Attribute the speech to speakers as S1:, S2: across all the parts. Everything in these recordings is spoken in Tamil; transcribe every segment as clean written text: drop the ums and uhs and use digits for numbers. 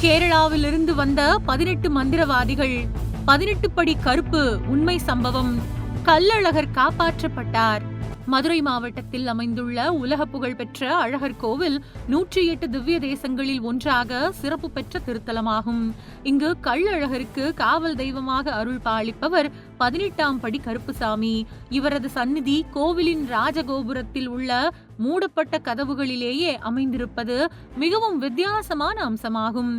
S1: கேரளாவிலிருந்து வந்த 18 மந்திரவாதிகள், 18 படி கருப்பு உண்மை சம்பவம். கள்ளழகர் காப்பாற்றப்பட்டார். மதுரை மாவட்டத்தில் அமைந்துள்ள உலக புகழ்பெற்ற அழகர் கோவில் 108 திவ்ய தேசங்களில் ஒன்றாக சிறப்பு பெற்ற திருத்தலமாகும். இங்கு கள்ளழகருக்கு காவல் தெய்வமாக அருள் பாலிப்பவர் 18ஆம் படி கருப்புசாமி. இவரது சந்நிதி கோவிலின் ராஜகோபுரத்தில் உள்ள மூடப்பட்ட கதவுகளிலேயே அமைந்திருப்பது மிகவும் வித்தியாசமான அம்சமாகும்.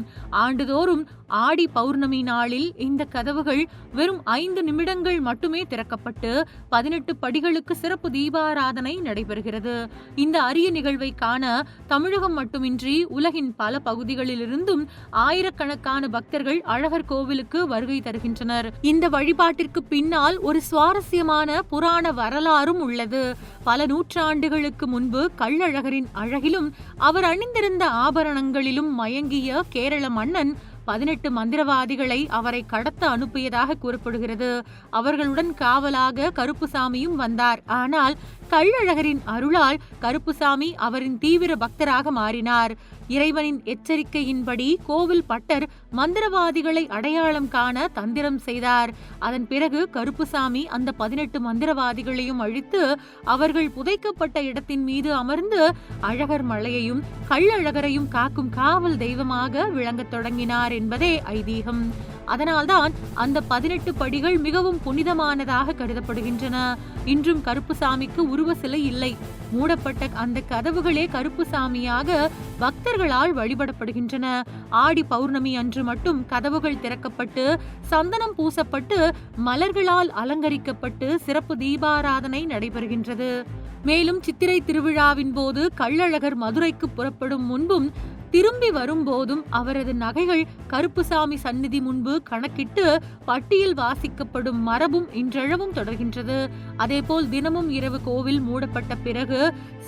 S1: ஆண்டுதோறும் ஆடி பௌர்ணமி நாளில் இந்த கதவுகள் வெறும் 5 நிமிடங்கள் மட்டுமே திறக்கப்பட்டு 18 படிகளுக்கு சிறப்பு தீபாராதனை நடைபெறுகிறது. இந்த அரிய நிகழ்வை காண தமிழகம் மட்டுமின்றி உலகின் பல பகுதிகளிலிருந்தும் ஆயிரக்கணக்கான பக்தர்கள் அழகர் கோவிலுக்கு வருகை தருகின்றனர். இந்த வழிபாட்டிற்கு பின்னால் ஒரு சுவாரஸ்யமான புராண வரலாறும் உள்ளது. பல நூற்றாண்டுகளுக்கு முன்பு கள்ளழகரின் அழகிலும் அவர் அணிந்திருந்த ஆபரணங்களிலும் மயங்கிய கேரள மன்னன் 18 மந்திரவாதிகளை அவரை கடத்த அனுப்பியதாக கூறப்படுகிறது. அவர்களுடன் காவலாக கருப்புசாமியும் வந்தார். ஆனால் கள்ளழகரின் அருளால் கருப்புசாமி அவரின் தீவிர பக்தராக மாறினார். இறைவனின் எச்சரிக்கையின்படி கோவில் பட்டர் மந்திரவாதிகளை அடையாளம் காண தந்திரம் செய்தார். அதன் பிறகு கருப்புசாமி அந்த 18 மந்திரவாதிகளையும் அழித்து அவர்கள் புதைக்கப்பட்ட இடத்தின் மீது அமர்ந்து அழகர் மலையையும் கள்ளழகரையும் காக்கும் காவல் தெய்வமாக விளங்கத் தொடங்கினார் என்பதே ஐதீகம். அதனால்தான் அந்த 18 படிகள் மிகவும் புனிதமானதாக கருதப்படுகின்றன. இன்றும் கருப்புசாமிக்கு உருவ சிலை இல்லை. மூடப்பட்ட அந்த கதவுகளே கருப்புசாமியாக பக்தர்களால் வழிபடப்படுகின்றன. ஆடி பௌர்ணமி அன்று மட்டும் கதவுகள் திறக்கப்பட்டு சந்தனம் பூசப்பட்டு மலர்களால் அலங்கரிக்கப்பட்டு சிறப்பு தீபாராதனை நடைபெறுகின்றது. மேலும் சித்திரை திருவிழாவின் போது கள்ளழகர் மதுரைக்கு புறப்படும் முன்பும் திரும்பி வரும்போதும் அவரது நகைகள் கருப்புசாமி சந்நிதி முன்பு கணக்கிட்டு பட்டியல் வாசிக்கப்படும் மரபும் இன்றளவும் தொடர்கின்றது. அதேபோல் தினமும் இரவு கோவில் மூடப்பட்ட பிறகு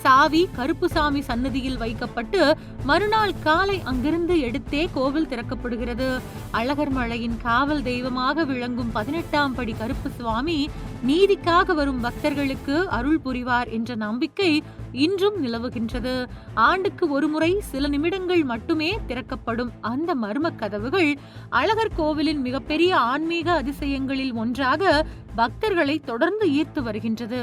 S1: சாவி கருப்புசாமி சந்நிதியில் வைக்கப்பட்டு மறுநாள் காலை அங்கிருந்து எடுத்தே கோவில் திறக்கப்படுகிறது. அழகர் மலையின் காவல் தெய்வமாக விளங்கும் 18ஆம் படி கருப்புசுவாமி நீதிக்காக வரும் பக்தர்களுக்கு அருள் புரிவார் என்ற நம்பிக்கை இன்றும் நிலவுகின்றது. ஆண்டுக்கு ஒரு முறை சில நிமிடங்கள் மட்டுமே திறக்கப்படும் அந்த மர்ம கதவுகள் அழகர் கோவிலின் மிகப்பெரிய ஆன்மீக அதிசயங்களில் ஒன்றாக பக்தர்களை தொடர்ந்து ஈர்த்து வருகின்றது.